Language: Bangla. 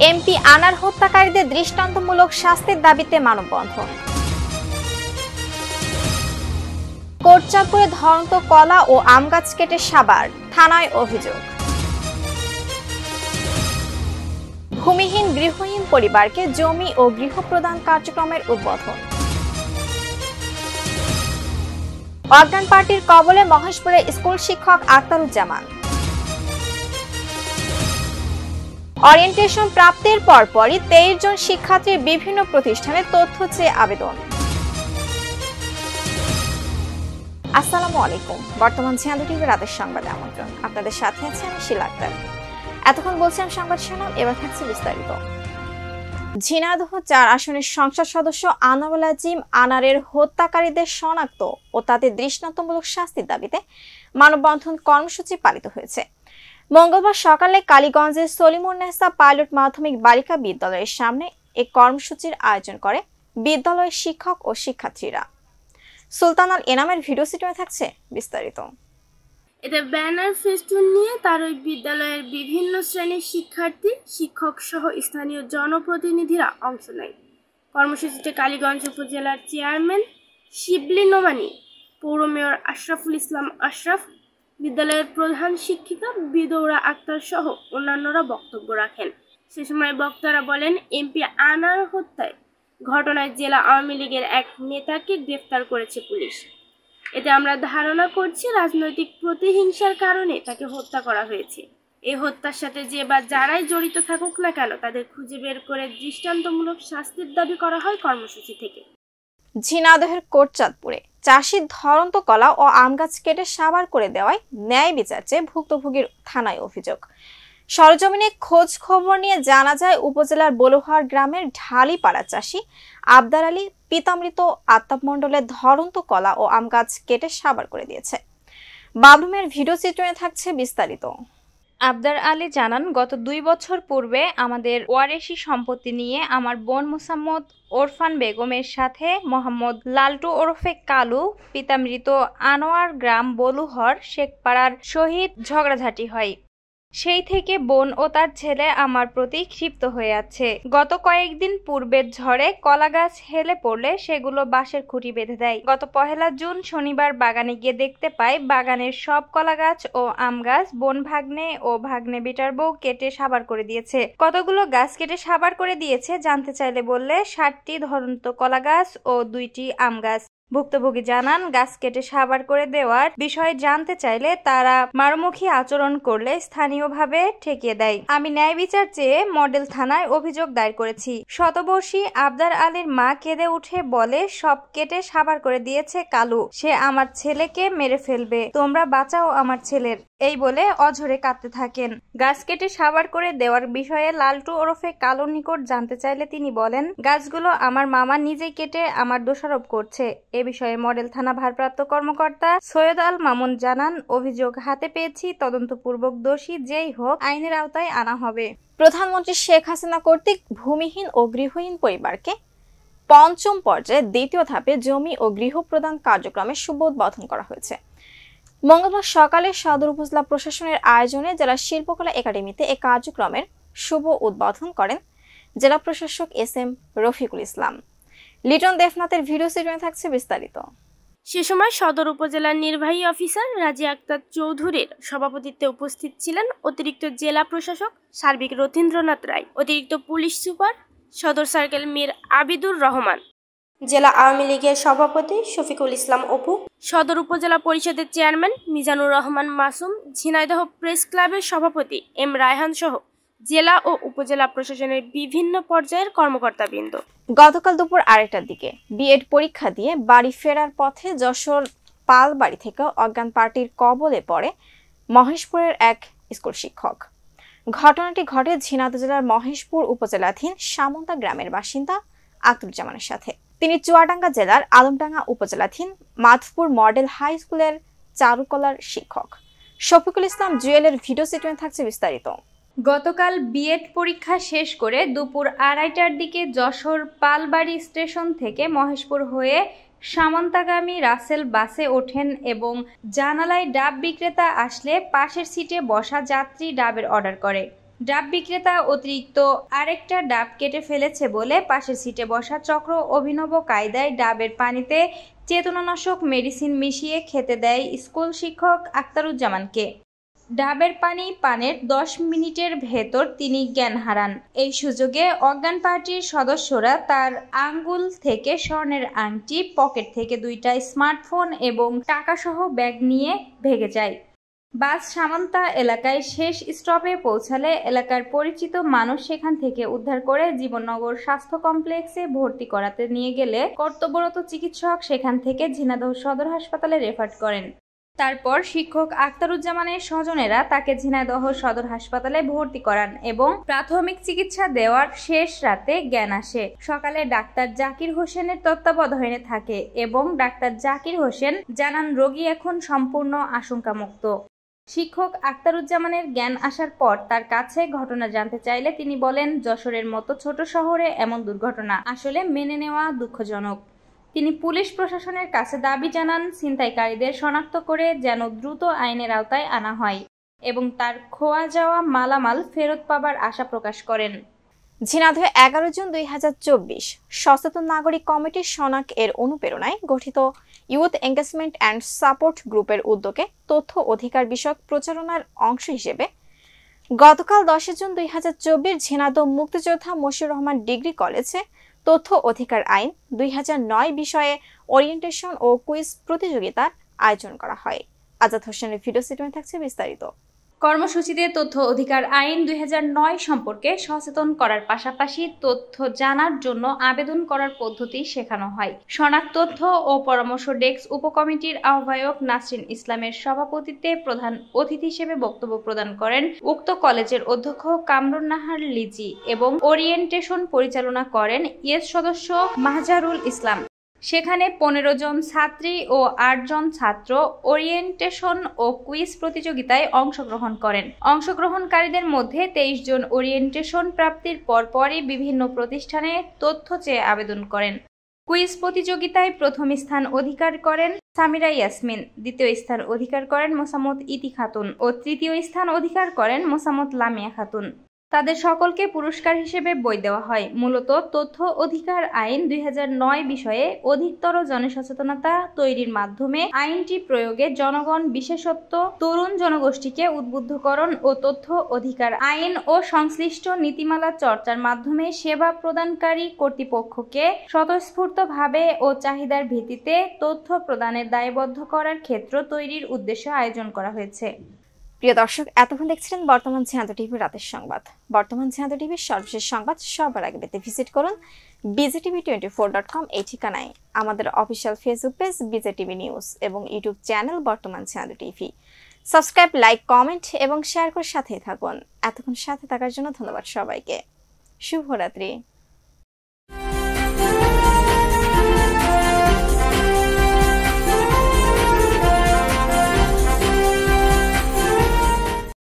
এমপি আনার হত্যাকারীদের দৃষ্টান্তমূলক শাস্তির দাবিতে মানববন্ধন। কোটচাঁদপুরে ধরন্ত কলা ও আম গাছ কেটে সাবার, থানায় অভিযোগ। ভূমিহীন গৃহহীন পরিবারকে জমি ও গৃহ প্রদান কার্যক্রমের উদ্বোধন। অজ্ঞান পার্টির কবলে মহেশপুরের স্কুল শিক্ষক আক্তারুজ্জামান। অরিয়েন্টেশন প্রাপ্তির পরপরই 23 জন শিক্ষার্থীর বিভিন্ন প্রতিষ্ঠানে তথ্য চেয়ে আবেদন। আসসালামু আলাইকুম। বর্তমান ঝিনাইদহ টিভির রাতের সংবাদে আমন্ত্রণ। আপনাদের সাথে আছি আমি শিলা আক্তার। এতক্ষণ বলছিলাম সংবাদ শিরোনাম, এবার থাকছে বিস্তারিত। ঝিনাইদহ 4 আসনের সংসদ সদস্য আনোয়ারুল আজিম আনারের হত্যাকারীদের শনাক্ত ও তাদের দৃষ্টান্তমূলক শাস্তির দাবিতে মানববন্ধন কর্মসূচি পালিত হয়েছে। মঙ্গলবার সকালে কালীগঞ্জের সলিমুন্নেসা পাইলট মাধ্যমিক বালিকা বিদ্যালয়ের সামনে এই কর্মসূচির আয়োজন করে বিদ্যালয়ের শিক্ষক ও শিক্ষার্থীরা। সুলতান আল এনামের ভিডিও চিত্রে থাকছে বিস্তারিত। এতে ব্যানার ফেস্টুন নিয়ে তার ওই বিদ্যালয়ের বিভিন্ন শ্রেণীর শিক্ষার্থী, শিক্ষক সহ স্থানীয় জনপ্রতিনিধিরা অংশ নেয়। কর্মসূচিতে কালীগঞ্জ উপজেলার চেয়ারম্যান শিবলি নোমানী, পৌর মেয়র আশরাফুল ইসলাম আশরাফ, বিদ্যালয়ের প্রধান শিক্ষিকা বিদৌরা আক্তার সহ অন্যান্যরা বক্তব্য রাখেন। সে সময় বক্তারা বলেন, এমপি আনার হত্যায় ঘটনায় জেলা আওয়ামী লীগের এক নেতাকে গ্রেফতার করেছে পুলিশ। এতে আমরা ধারণা করছি রাজনৈতিক প্রতিহিংসার কারণে তাকে হত্যা করা হয়েছে। এই হত্যার সাথে যে বা যারাই জড়িত থাকুক না কেন, তাদের খুঁজে বের করে দৃষ্টান্তমূলক শাস্তির দাবি করা হয় কর্মসূচি থেকে। ঝিনাইদহের কোটচাঁদপুরে চাষির ধরন্ত কলা ও আম গাছ কেটে সাবার করে দেওয়ায় ন্যায় বিচার চেয়ে ভুক্তভোগীর থানায় অভিযোগ। সরজমিনে খোঁজ খবর নিয়ে জানা যায়, উপজেলার বলুহার গ্রামের ঢালিপাড়া চাষি আবদার আলী পিতামৃত আত্তাব মণ্ডলের ধরন্ত কলা ও আম গাছ কেটে সাবার করে দিয়েছে। বাবলুমের ভিডিও চিত্রে থাকছে বিস্তারিত। আবদার আলী জানান, গত 2 বছর পূর্বে আমাদের ওয়ারেসি সম্পত্তি নিয়ে আমার বোন মুসাম্মদ ওরফান বেগমের সাথে মোহাম্মদ লালটু ওরফে কালু পিতামৃত আনোয়ার গ্রাম বলুহর শেখপাড়ার সহিত ঝগড়াঝাটি হয়। সেই থেকে বোন ও তার ছেলে আমার প্রতি ক্ষিপ্ত হয়ে আছে। গত কয়েকদিন পূর্বের ঝড়ে কলা গাছ হেলে পড়লে সেগুলো বাঁশের খুঁটি বেঁধে দেয়। গত 1 জুন শনিবার বাগানে গিয়ে দেখতে পাই, বাগানের সব কলা গাছ ও আম গাছ বোন ভাগ্নে ও ভাগ্নে বেটার বউ কেটে সাবার করে দিয়েছে। কতগুলো গাছ কেটে সাবার করে দিয়েছে জানতে চাইলে বললে 60টি ধরন্ত কলা গাছ ও 2টি আম গাছ। ভুক্তভোগী জানান, গাছ কেটে সাবার করে দেওয়ার বিষয়ে জানতে চাইলে তারা মারমুখী আচরণ করলে স্থানীয়ভাবে ঠেকিয়ে দেয়। আমি ন্যায় বিচার চেয়ে মডেল থানায় অভিযোগ দায়ের করেছি। শতবর্ষী আবদার আলীর মা কেঁদে উঠে বলে, সব কেটে সাবার করে দিয়েছে কালু, সে আমার ছেলেকে মেরে ফেলবে, তোমরা বাঁচাও আমার ছেলের, এই বলে অঝরে কাঁদতে থাকেন। গাছ কেটে সাবার করে দেওয়ার বিষয়ে লালটু ওরফে কালুর নিকট জানতে চাইলে তিনি বলেন, গাছগুলো আমার মামা নিজেই কেটে আমার দোষারোপ করছে। এ বিষয়ে মডেল থানা ভারপ্রাপ্ত কর্মকর্তা সৈয়দ আল মামুন জানান, অভিযোগ হাতে পেয়েছি, তদন্তপূর্বক দোষী যেই হোক আইনের আওতায় আনা হবে। প্রধানমন্ত্রী শেখ হাসিনা কর্তৃক ভূমিহীন ও গৃহহীন পরিবারকে 5ম পর্যায়ে 2য় ধাপে জমি ও গৃহ প্রদান কার্যক্রমের শুভ উদ্বোধন করা হয়েছে। মঙ্গলবার সকালে সদর উপজেলা প্রশাসনের আয়োজনে জেলা শিল্পকলা একাডেমিতে এই কার্যক্রমের শুভ উদ্বোধন করেন জেলা প্রশাসক এস.এম. রফিকুল ইসলাম। লিটন দেবনাথের ভিডিও চিত্রে থাকছে বিস্তারিত। সে সময় সদর উপজেলার নির্বাহী অফিসার রাজি আক্তার চৌধুরীর সভাপতিত্বে উপস্থিত ছিলেন অতিরিক্ত জেলা প্রশাসক সার্বিক রথীন্দ্রনাথ রায়, অতিরিক্ত পুলিশ সুপার সদর সার্কেল মীর আবিদুর রহমান, জেলা আওয়ামী লীগের সভাপতি শফিকুল ইসলাম অপু, সদর উপজেলা পরিষদের চেয়ারম্যান মিজানুর রহমান মাসুম, ঝিনাইদহ প্রেস ক্লাবের সভাপতি এম রায়হান সহ জেলা ও উপজেলা প্রশাসনের বিভিন্ন পর্যায়ের কর্মকর্তাবৃন্দ। গতকাল দুপুর 2টার দিকে বিএড পরীক্ষা দিয়ে বাড়ি ফেরার পথে যশোর পালবাড়ি থেকে অজ্ঞান পার্টির কবলে পড়ে মহেশপুরের এক স্কুল শিক্ষক। ঘটনাটি ঘটে ঝিনাইদহ জেলার মহেশপুর উপজেলাধীন সামন্তা গ্রামের বাসিন্দা আক্তারুজ্জামানের সাথে। তিনি চুয়াডাঙ্গা জেলার আলমডাঙ্গা উপজেলাধীন মাধপুর মডেল হাই স্কুলের চারুকলার শিক্ষক। শফিকুল ইসলাম জুয়েলের ভিডিও চিত্রে থাকছে বিস্তারিত। গতকাল বিএড পরীক্ষা শেষ করে দুপুর 2টার দিকে যশোর পালবাড়ি স্টেশন থেকে মহেশপুর হয়ে সামন্তাগামী রাসেল বাসে ওঠেন এবং জানালায় ডাব বিক্রেতা আসলে পাশের সিটে বসা যাত্রী ডাবের অর্ডার করে। ডাব বিক্রেতা অতিরিক্ত আরেকটা ডাব কেটে ফেলেছে বলে পাশের সিটে বসা চক্র অভিনব কায়দায় ডাবের পানিতে চেতনানাশক মেডিসিন মিশিয়ে খেতে দেয় স্কুল শিক্ষক আখতারুজ্জামানকে। ডাবের পানি পানের 10 মিনিটের ভেতর তিনি জ্ঞান হারান। এই সুযোগে অজ্ঞান পার্টির সদস্যরা তার আঙ্গুল থেকে স্বর্ণের আংটি, পকেট থেকে 2টা স্মার্টফোন এবং টাকাসহ ব্যাগ নিয়ে ভেগে যায়। বাস সামান্তা এলাকায় শেষ স্টপে পৌঁছালে এলাকার পরিচিত মানুষ সেখান থেকে উদ্ধার করে জীবননগর স্বাস্থ্য কমপ্লেক্সে ভর্তি করাতে নিয়ে গেলে কর্তব্যরত চিকিৎসক সেখান থেকে ঝিনাইদহ সদর হাসপাতালে রেফার করেন। তারপর শিক্ষক আখতারুজ্জামানের স্বজনেরা তাকে ঝিনাইদহ সদর হাসপাতালে ভর্তি করান এবং প্রাথমিক চিকিৎসা দেওয়ার শেষ রাতে জ্ঞান আসে। সকালে ডাক্তার জাকির হোসেনের তত্ত্বাবধানে থাকে এবং ডাক্তার জাকির হোসেন জানান রোগী এখন সম্পূর্ণ আশঙ্কামুক্ত। শিক্ষক আখতারুজ্জামানের জ্ঞান আসার পর তার কাছে ঘটনা জানতে চাইলে তিনি বলেন, যশোরের মতো ছোট শহরে এমন দুর্ঘটনা আসলে মেনে নেওয়া দুঃখজনক। তিনি পুলিশ প্রশাসনের কাছে দাবি জানান ছিনতাইকারীদের শনাক্ত করে যেন দ্রুত আইনের আওতায় আনা হয় এবং তার খোয়া যাওয়া মালামাল ফেরত পাবার আশা প্রকাশ করেন। ঝিনাইদহ 11 জুন 2024 সচেতন নাগরিক কমিটির সনাক এর অনুপ্রেরণায় গঠিত ইউথ এঙ্গেজমেন্ট অ্যান্ড সাপোর্ট গ্রুপের উদ্যোগে তথ্য অধিকার বিষয়ক প্রচারণার অংশ হিসেবে গতকাল 10 জুন 2024 ঝিনাইদহ মুক্তিযোদ্ধা মশিউর রহমান ডিগ্রি কলেজে তথ্য অধিকার আইন 2009 বিষয়ে ওরিয়েন্টেশন ও কুইজ প্রতিযোগিতার আয়োজন করা হয়। আজাদ হোসেনের ভিডিও স্টেটমেন্ট থাকছে বিস্তারিত। কর্মসূচিতে তথ্য অধিকার আইন 2009 সম্পর্কে সচেতন করার পাশাপাশি তথ্য জানার জন্য আবেদন করার পদ্ধতি শেখানো হয়। সনাক তথ্য ও পরামর্শ ডেস্ক উপকমিটির আহ্বায়ক নাসরিন ইসলামের সভাপতিত্বে প্রধান অতিথি হিসেবে বক্তব্য প্রদান করেন উক্ত কলেজের অধ্যক্ষ কামরুন নাহার লিজি এবং ওরিয়েন্টেশন পরিচালনা করেন ইয়েস সদস্য মাহজারুল ইসলাম। সেখানে 15 জন ছাত্রী ও 8 জন ছাত্র ওরিয়েন্টেশন ও কুইজ প্রতিযোগিতায় অংশগ্রহণ করেন। অংশগ্রহণকারীদের মধ্যে 23 জন ওরিয়েন্টেশন প্রাপ্তির পরপরই বিভিন্ন প্রতিষ্ঠানে তথ্য চেয়ে আবেদন করেন। কুইজ প্রতিযোগিতায় প্রথম স্থান অধিকার করেন সামিরা ইয়াসমিন, দ্বিতীয় স্থান অধিকার করেন মোসাম্মত ইতি খাতুন ও তৃতীয় স্থান অধিকার করেন মোসাম্মত লামিয়া খাতুন। তাদের সকলকে পুরস্কার হিসেবে বই দেওয়া হয়। মূলত তথ্য অধিকার আইন 2009 বিষয়ে অধিকতর জনসচেতনতা তৈরির মাধ্যমে আইনটি প্রয়োগে জনগণ বিশেষত তরুণ জনগোষ্ঠীকে উদ্বুদ্ধকরণ ও তথ্য অধিকার আইন ও সংশ্লিষ্ট নীতিমালা চর্চার মাধ্যমে সেবা প্রদানকারী কর্তৃপক্ষকে স্বতঃস্ফূর্তভাবে ও চাহিদার ভিত্তিতে তথ্য প্রদানের দায়বদ্ধ করার ক্ষেত্র তৈরির উদ্দেশ্যে আয়োজন করা হয়েছে। প্রিয় দর্শক, এতক্ষণ দেখছিলেন বর্তমান ঝিনাইদহ টিভির রাতের সংবাদ। বর্তমান ঝিনাইদহ টিভির সর্বশেষ সংবাদ সবার আগে পেতে ভিজিট করুন bjtv24.com এই ঠিকানায়, আমাদের official Facebook page BJTV news এবং ইউটিউব চ্যানেল বর্তমান Jhenaidah TV. Subscribe, like, comment এবং শেয়ার করে সাথে থাকুন। এতক্ষণ সাথে থাকার জন্য ধন্যবাদ সবাইকে। শুভরাত্রি।